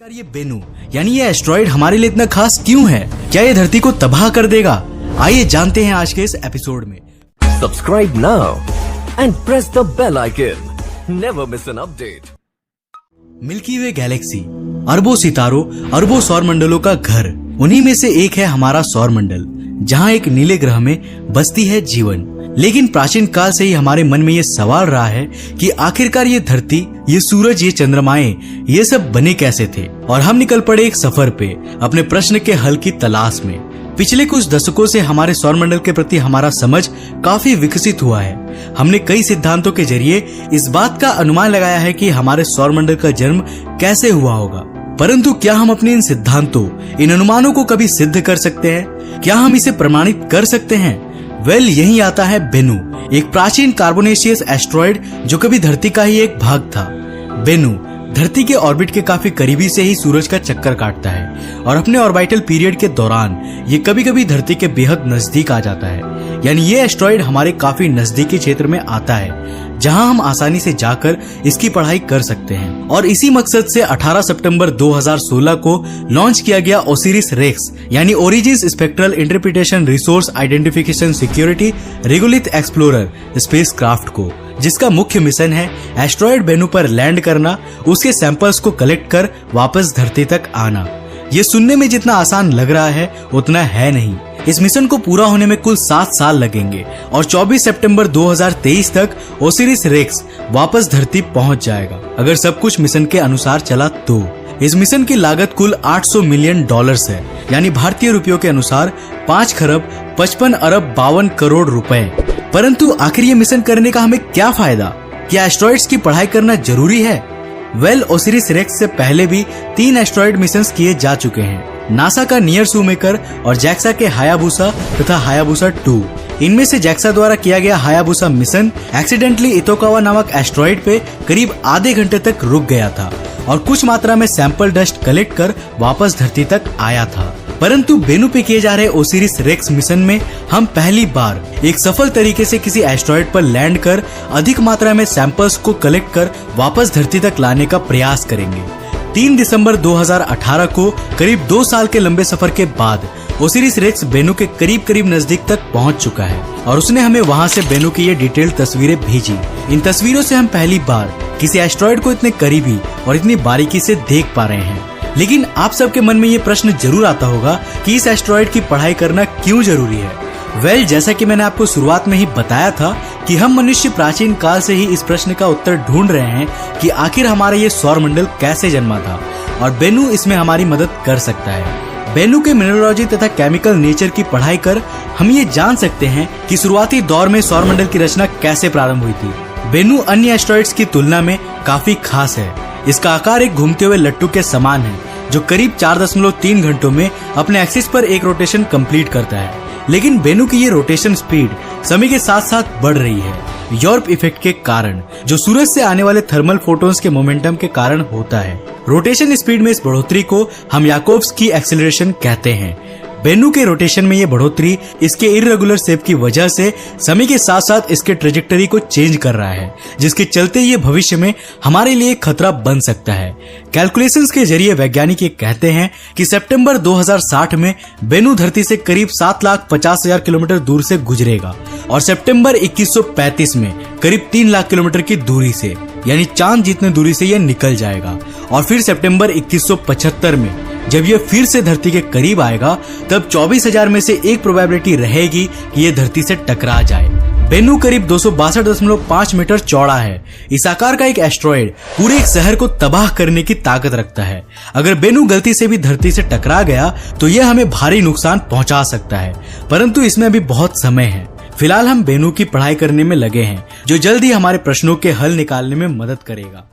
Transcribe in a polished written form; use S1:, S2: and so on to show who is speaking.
S1: ये बेनू यानी ये एस्ट्रॉइड हमारे लिए इतना खास क्यों है? क्या ये धरती को तबाह कर देगा? आइए जानते हैं आज के इस एपिसोड में।
S2: Subscribe now and press the bell icon. Never miss an update.
S1: Milky way Galaxy अरबों सितारों, अरबों सौर मंडलों का घर। उन्हीं में से एक है हमारा सौर मंडल, जहाँ एक नीले ग्रह में बसती है जीवन। लेकिन प्राचीन काल से ही हमारे मन में ये सवाल रहा है कि आखिरकार ये धरती, ये सूरज, ये चंद्रमाएं, ये सब बने कैसे थे? और हम निकल पड़े एक सफर पे अपने प्रश्न के हल की तलाश में। पिछले कुछ दशकों से हमारे सौरमंडल के प्रति हमारा समझ काफी विकसित हुआ है। हमने कई सिद्धांतों के जरिए इस बात का अनुमान लगाया है कि हमारे सौरमंडल का जन्म कैसे हुआ होगा। परंतु क्या हम अपने इन सिद्धांतों, इन अनुमानों को कभी सिद्ध कर सकते हैं? क्या हम इसे प्रमाणित कर सकते हैं? यही आता है बेनू, एक प्राचीन कार्बोनेशियस एस्ट्रॉइड जो कभी धरती का ही एक भाग था। बेनू धरती के ऑर्बिट के काफी करीबी से ही सूरज का चक्कर काटता है और अपने ऑर्बिटल पीरियड के दौरान ये कभी कभी धरती के बेहद नजदीक आ जाता है। यानी ये एस्ट्रॉइड हमारे काफी नजदीकी क्षेत्र में आता है, जहां हम आसानी से जाकर इसकी पढ़ाई कर सकते हैं। और इसी मकसद से 18 सितंबर 2016 को लॉन्च किया गया ओसिरिस रेक्स यानी origins spectral interpretation resource identification security regolith explorer spacecraft को, जिसका मुख्य मिशन है एस्ट्रॉइड बेनू पर लैंड करना, उसके सैंपल्स को कलेक्ट कर वापस धरती तक आना। ये सुनने में जितना आसान लग रहा है उतना है नहीं। इस मिशन को पूरा होने में कुल 7 साल लगेंगे और 24 सितंबर 2023 तक ओसिरिस रेक्स वापस धरती पहुंच जाएगा, अगर सब कुछ मिशन के अनुसार चला तो। इस मिशन की लागत कुल $800 मिलियन है, यानी भारतीय रुपयों के अनुसार 5 खरब 55 अरब 52 करोड़ रुपए। परंतु आखिर ये मिशन करने का हमें क्या फायदा? क्या एस्ट्रॉइड्स की पढ़ाई करना जरूरी है? ओसिरिस रेक्स से पहले भी 3 एस्ट्रॉइड मिशन किए जा चुके हैं, नासा का नियर शूमेकर और जैक्सा के हायाबुसा तथा हायाबुसा 2। इनमें से जैक्सा द्वारा किया गया हायाबुसा मिशन एक्सीडेंटली इतोकावा नामक एस्ट्रॉइड पे करीब आधे घंटे तक रुक गया था और कुछ मात्रा में सैंपल डस्ट कलेक्ट कर वापस धरती तक आया था। परंतु बेनू पे किए जा रहे ओसिरिस रेक्स मिशन में हम पहली बार एक सफल तरीके से किसी एस्ट्रॉइड पर लैंड कर अधिक मात्रा में सैंपल्स को कलेक्ट कर वापस धरती तक लाने का प्रयास करेंगे। 3 दिसंबर 2018 को करीब 2 साल के लंबे सफर के बाद ओसिरिस रेक्स बेनू के करीब नजदीक तक पहुंच चुका है और उसने हमें वहां से बेनू की ये डिटेल्ड तस्वीरें भेजी। इन तस्वीरों से हम पहली बार किसी एस्ट्रॉइड को इतने करीबी और इतनी बारीकी से देख पा रहे हैं। लेकिन आप सबके मन में ये प्रश्न जरूर आता होगा कि इस एस्ट्रॉइड की पढ़ाई करना क्यों जरूरी है? जैसा कि मैंने आपको शुरुआत में ही बताया था कि हम मनुष्य प्राचीन काल से ही इस प्रश्न का उत्तर ढूंढ रहे हैं कि आखिर हमारा ये सौर मंडल कैसे जन्मा था, और बेनू इसमें हमारी मदद कर सकता है। बेनू के मिनरोलॉजी तथा केमिकल नेचर की पढ़ाई कर हम ये जान सकते हैं कि शुरुआती दौर में सौर मंडल की रचना कैसे प्रारंभ हुई थी। बेनू अन्य एस्ट्रॉइड्स की तुलना में काफी खास है। इसका आकार एक घूमते हुए लट्टू के समान है, जो करीब 4.3 घंटों में अपने एक्सिस पर एक रोटेशन कंप्लीट करता है। लेकिन बेनू की ये रोटेशन स्पीड समय के साथ साथ बढ़ रही है, यॉर्प इफेक्ट के कारण, जो सूरज से आने वाले थर्मल फोटोन्स के मोमेंटम के कारण होता है। रोटेशन स्पीड में इस बढ़ोतरी को हम याकोब्स एक्सेलरेशन कहते हैं। बेनू के रोटेशन में ये बढ़ोतरी इसके इर्रेगुलर शेप की वजह से समय के साथ साथ इसके ट्रेजेक्टरी को चेंज कर रहा है, जिसके चलते ये भविष्य में हमारे लिए खतरा बन सकता है। कैलकुलेशंस के जरिए वैज्ञानिक ये कहते हैं कि सितंबर 2060 में बेनू धरती से करीब 7,50,000 किलोमीटर दूर से गुजरेगा और सितंबर 2135 में करीब 3 लाख किलोमीटर की दूरी से, यानी चांद जितने दूरी से ये निकल जाएगा। और फिर सितंबर 2175 में जब ये फिर से धरती के करीब आएगा, तब 24,000 में से एक प्रोबेबिलिटी रहेगी कि ये धरती से टकरा जाए। बेनू करीब 262.5 मीटर चौड़ा है। इस आकार का एक एस्ट्रॉइड पूरे एक शहर को तबाह करने की ताकत रखता है। अगर बेनू गलती से भी धरती से टकरा गया तो यह हमें भारी नुकसान पहुंचा सकता है, परंतु इसमें अभी बहुत समय है। फिलहाल हम बेनू की पढ़ाई करने में लगे हैं, जो जल्द ही हमारे प्रश्नों के हल निकालने में मदद करेगा।